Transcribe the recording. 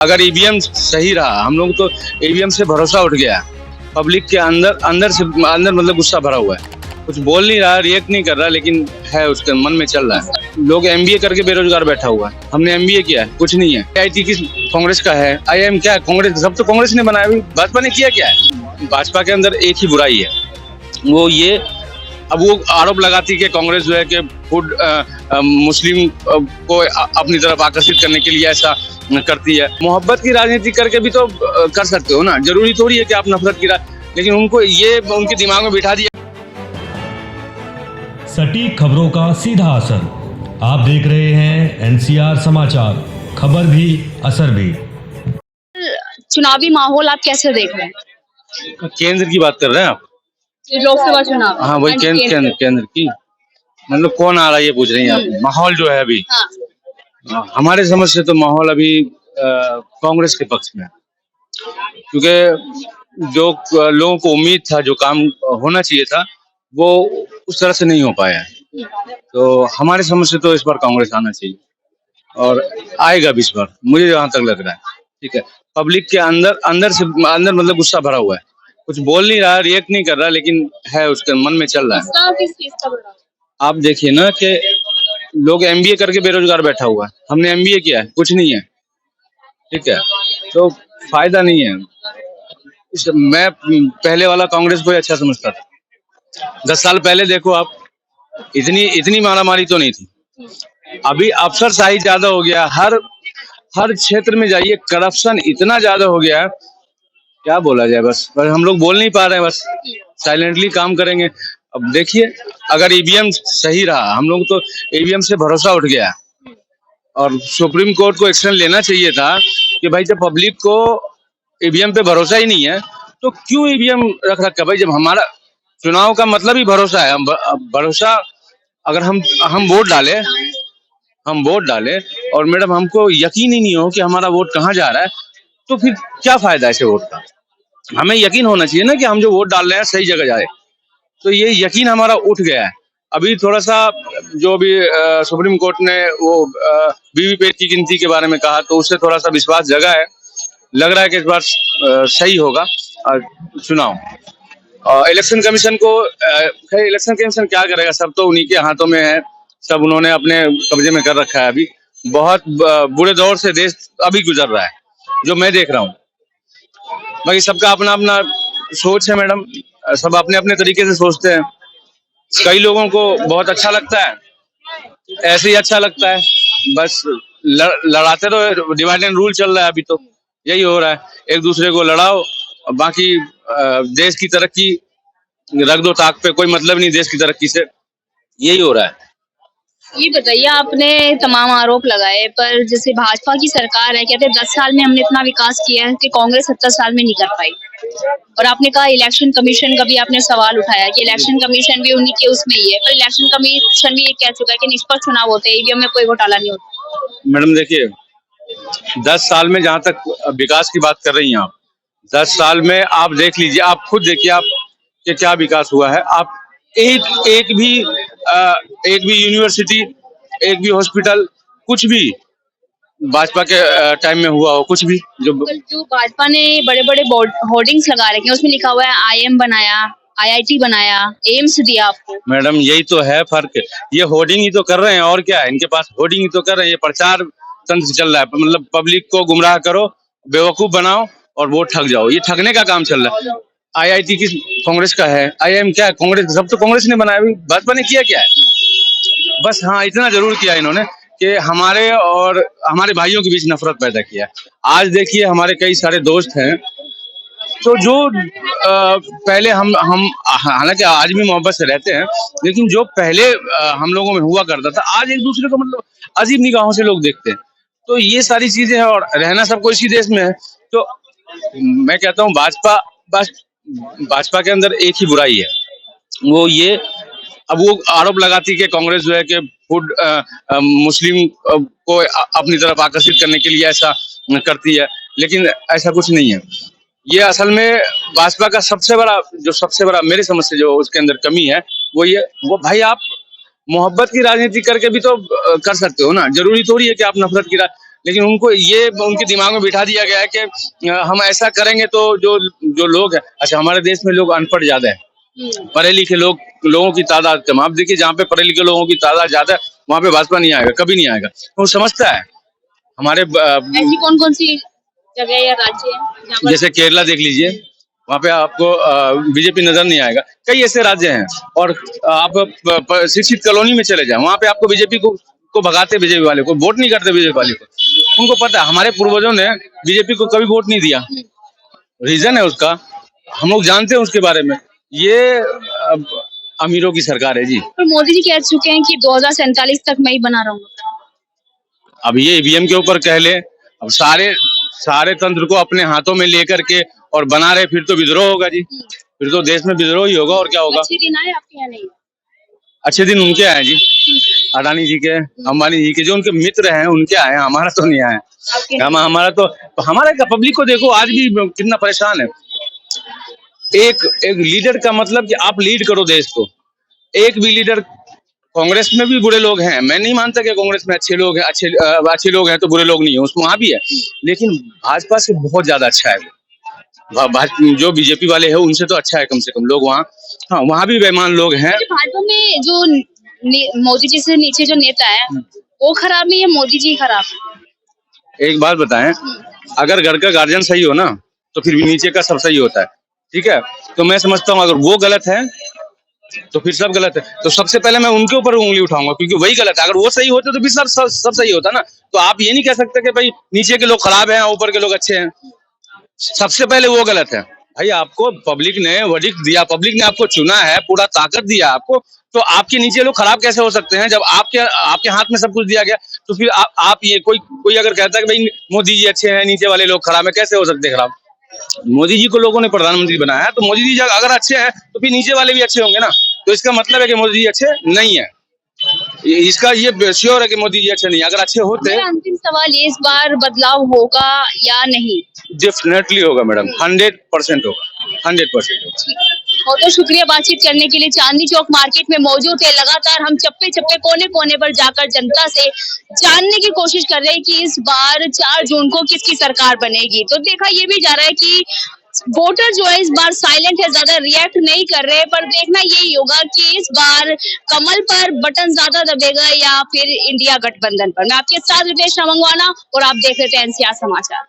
अगर ईवीएम सही रहा, हम लोग तो ईवीएम से भरोसा उठ गया। पब्लिक के अंदर अंदर मतलब गुस्सा भरा हुआ है। कुछ बोल नहीं रहा, रिएक्ट नहीं कर रहा, लेकिन है उसके मन में चल रहा है। लोग एमबीए करके बेरोजगार बैठा हुआ है। हमने एमबीए किया है, कुछ नहीं है। आईआईटी की कांग्रेस का है, आईआईएम क्या है कांग्रेस, सब तो कांग्रेस ने बनाया। अभी भाजपा ने किया क्या है? भाजपा के अंदर एक ही बुराई है, वो ये अब वो आरोप लगाती है कि कांग्रेस जो है कि फूड मुस्लिम को अपनी तरफ आकर्षित करने के लिए ऐसा करती है। मोहब्बत की राजनीति करके भी तो कर सकते हो ना, जरूरी थोड़ी है कि आप नफरत की लेकिन उनको ये उनके दिमाग में बिठा दिया। सटीक खबरों का सीधा असर। आप देख रहे हैं एनसीआर समाचार, खबर भी असर भी। चुनावी माहौल आप कैसे देख रहे हैं? केंद्र की बात कर रहे हैं आप? लोकसभा चुनाव। हाँ वही केंद्र की, मतलब कौन आ रहा है ये पूछ रही हैं आप? माहौल जो है अभी हमारे समझ से तो माहौल अभी कांग्रेस के पक्ष में है, क्योंकि जो लोगों को उम्मीद था, जो काम होना चाहिए था, वो उस तरह से नहीं हो पाया है। तो हमारे समझ से तो इस बार कांग्रेस आना चाहिए और आएगा भी इस बार, मुझे जहाँ तक लग रहा है। ठीक है, पब्लिक के अंदर मतलब गुस्सा भरा हुआ है। कुछ बोल नहीं रहा, रिएक्ट नहीं कर रहा, लेकिन है उसके मन में चल रहा है। आप देखिए ना कि लोग एमबीए करके बेरोजगार बैठा हुआ है। हमने एमबीए किया है, कुछ नहीं है। ठीक है, तो फायदा नहीं है। मैं पहले वाला कांग्रेस को अच्छा समझता था। 10 साल पहले देखो आप, इतनी मारामारी तो नहीं थी। अभी अफसरशाही ज्यादा हो गया, हर क्षेत्र में जाइए करप्शन इतना ज्यादा हो गया है, क्या बोला जाए। बस हम लोग बोल नहीं पा रहे हैं, बस साइलेंटली काम करेंगे। अब देखिए, अगर ईवीएम सही रहा, हम लोग तो ईवीएम से भरोसा उठ गया और सुप्रीम कोर्ट को एक्शन लेना चाहिए था कि भाई जब पब्लिक को ईवीएम पे भरोसा ही नहीं है तो क्यों ईवीएम रख रखा? भाई जब हमारा चुनाव का मतलब ही भरोसा है, भरोसा अगर हम वोट डाले और मैडम हमको यकीन ही नहीं हो कि हमारा वोट कहाँ जा रहा है, तो फिर क्या फायदा ऐसे वोट का? हमें यकीन होना चाहिए ना कि हम जो वोट डाल रहे हैं सही जगह जाए। तो ये यकीन हमारा उठ गया है। अभी थोड़ा सा जो भी सुप्रीम कोर्ट ने वो वीवीपैट की गिनती के बारे में कहा, तो उससे थोड़ा सा विश्वास जगा है। लग रहा है कि इस बार सही होगा चुनाव। इलेक्शन कमीशन को खैर इलेक्शन कमीशन क्या करेगा, सब तो उन्हीं के हाथों में है, सब उन्होंने अपने कब्जे में कर रखा है। अभी बहुत बुरे दौर से देश अभी गुजर रहा है, जो मैं देख रहा हूँ। बाकी सबका अपना अपना सोच है मैडम, सब अपने अपने तरीके से सोचते हैं। कई लोगों को बहुत अच्छा लगता है, ऐसे ही अच्छा लगता है, बस लड़ाते रहो। डिवाइड एंड रूल चल रहा है अभी, तो यही हो रहा है, एक दूसरे को लड़ाओ और बाकी देश की तरक्की रख दो ताक पे। कोई मतलब नहीं देश की तरक्की से, यही हो रहा है। ये बताइए, आपने तमाम आरोप लगाए, पर जैसे भाजपा की सरकार है, कहते हैं 10 साल में हमने इतना विकास किया है कि कांग्रेस 70 साल में नहीं कर पाई। और आपने कहा इलेक्शन कमीशन का भी आपने सवाल उठाया कि इलेक्शन कमीशन भी उन्हीं के उसमें ही है, पर इलेक्शन कमीशन भी ये कह चुका है कि निष्पक्ष चुनाव होते हैं, ईवीएम में कोई घोटाला नहीं होता। मैडम देखिए, 10 साल में जहाँ तक विकास की बात कर रही हैं आप, 10 साल में आप देख लीजिए, आप खुद देखिए आप कि क्या विकास हुआ है। आप एक भी यूनिवर्सिटी, एक भी हॉस्पिटल, कुछ भी भाजपा के टाइम में हुआ हो, कुछ भी जो भाजपा ने बड़े बड़े होर्डिंग्स लगा रखे हैं, उसमें लिखा हुआ है आईएम बनाया, आईआईटी बनाया, एम्स दिया आपको। मैडम यही तो है फर्क, ये होर्डिंग ही तो कर रहे हैं, और क्या है इनके पास? होर्डिंग ही तो कर रहे हैं, ये प्रचार तंत्र चल रहा है। मतलब पब्लिक को गुमराह करो, बेवकूफ बनाओ और वोट ठग जाओ, ये ठगने का काम चल रहा है। आईआईटी की कांग्रेस का है, आईआईएम क्या है कांग्रेस, सब तो कांग्रेस ने बनाया। भाजपा ने किया क्या है? बस हाँ, इतना जरूर किया इन्होंने कि हमारे और हमारे भाइयों के बीच नफरत पैदा किया। आज देखिए हमारे कई सारे दोस्त हैं, तो जो पहले हम हालांकि आज भी मोहब्बत से रहते हैं, लेकिन जो पहले हम लोगों में हुआ करता था, आज एक दूसरे को मतलब अजीब निगाहों से लोग देखते हैं। तो ये सारी चीजें हैं, और रहना सबको इसी देश में है। तो मैं कहता हूँ भाजपा के अंदर एक ही बुराई है, वो ये अब वो आरोप लगाती है कि कांग्रेस जो है कि फूड मुस्लिम को अपनी तरफ आकर्षित करने के लिए ऐसा करती है, लेकिन ऐसा कुछ नहीं है। ये असल में भाजपा का सबसे बड़ा मेरे समझ से जो उसके अंदर कमी है, वो भाई आप मोहब्बत की राजनीति करके भी तो कर सकते हो ना, जरूरी थोड़ी है कि आप नफरत की लेकिन उनको ये उनके दिमाग में बिठा दिया गया है कि हम ऐसा करेंगे तो जो जो लोग हैं, अच्छा हमारे देश में लोग अनपढ़ ज्यादा है, पढ़े लिखे लोगों की तादाद कम। आप देखिए जहाँ पे पढ़े लिखे लोगों की तादाद ज्यादा है वहाँ पे भाजपा नहीं आएगा, कभी नहीं आएगा। वो समझता है हमारे ऐसी कौन कौन सी जगह या राज्य है जहाँ पर जैसे केरला देख लीजिए, वहाँ पे आपको बीजेपी नजर नहीं आएगा। कई ऐसे राज्य हैं, और आप शिक्षित कॉलोनी में चले जाएं, वहाँ पे आपको बीजेपी को भगाते, बीजेपी वाले को वोट नहीं करते, बीजेपी वाले को। उनको पता है हमारे पूर्वजों ने बीजेपी को कभी वोट नहीं दिया, रीजन है उसका, हम लोग जानते हैं उसके बारे में। ये अमीरों की सरकार है जी। पर मोदी जी कह चुके हैं कि 2047 तक मैं ही बना रहूंगा। अब ये ईवीएम के ऊपर कह ले, अब सारे तंत्र को अपने हाथों में लेकर के और बना रहे, फिर तो विद्रोह होगा जी, फिर तो देश में विद्रोह ही होगा, और क्या होगा। अच्छे दिन आए आपके यहाँ नहीं? अच्छे दिन उनके आए जी, अडानी जी के, अंबानी जी के, जो उनके मित्र हैं उनके आए, हमारा तो नहीं आया। हमारा पब्लिक को देखो आज भी कितना परेशान है। एक लीडर का मतलब कि आप लीड करो देश को। एक भी लीडर, कांग्रेस में भी बुरे लोग हैं, मैं नहीं मानता कि कांग्रेस में अच्छे लोग हैं, अच्छे लोग हैं तो बुरे लोग नहीं है, उसमें वहां भी है, लेकिन भाजपा से बहुत ज्यादा अच्छा है। जो बीजेपी वाले हैं उनसे तो अच्छा है कम से कम लोग वहाँ। हाँ, वहाँ भी बेईमान लोग हैं। भाजपा में जो मोदी जी से नीचे जो नेता है वो खराब नहीं है, मोदी जी खराब है? एक बात बताएं, अगर घर का गार्जियन सही हो ना तो फिर भी नीचे का सब सही होता है, ठीक है। तो मैं समझता हूँ अगर वो गलत है तो फिर सब गलत है, तो सबसे पहले मैं उनके ऊपर उंगली उठाऊंगा, क्योंकि वही गलत है। अगर वो सही होते तो फिर सब सही होता ना। तो आप ये नहीं कह सकते कि भाई नीचे के लोग खराब हैं ऊपर के लोग अच्छे हैं। सबसे पहले वो गलत है भाई। आपको पब्लिक ने वर्डिक्ट दिया, पब्लिक ने आपको चुना है, पूरा ताकत दिया आपको, तो आपके नीचे लोग खराब कैसे हो सकते हैं जब आपके हाथ में सब कुछ दिया गया। तो फिर आप ये कोई अगर कहता है कि भाई मोदी जी अच्छे हैं, नीचे वाले लोग खराब है, कैसे हो सकते हैं खराब। मोदी जी को लोगों ने प्रधानमंत्री बनाया है, तो मोदी जी अगर अच्छे हैं तो फिर नीचे वाले भी अच्छे होंगे ना। तो इसका मतलब है कि मोदी जी अच्छे नहीं है, इसका ये श्योर है कि मोदी जी अच्छे नहीं है। अगर अच्छे होते। अंतिम सवाल ये, इस बार बदलाव होगा या नहीं? डेफिनेटली होगा मैडम, 100% होगा, 100% होगा। बहुत बहुत शुक्रिया बातचीत करने के लिए। चांदनी चौक मार्केट में मौजूद है। लगातार हम चप्पे चप्पे कोने कोने पर जाकर जनता से जानने की कोशिश कर रहे हैं कि इस बार 4 जून को किसकी सरकार बनेगी। तो देखा ये भी जा रहा है कि वोटर जो है इस बार साइलेंट है, ज्यादा रिएक्ट नहीं कर रहे, पर देखना यही होगा कि इस बार कमल पर बटन ज्यादा दबेगा या फिर इंडिया गठबंधन पर। मैं आपके साथ रितेश मंगवाना और आप देख रहे थे एनसीआर समाचार।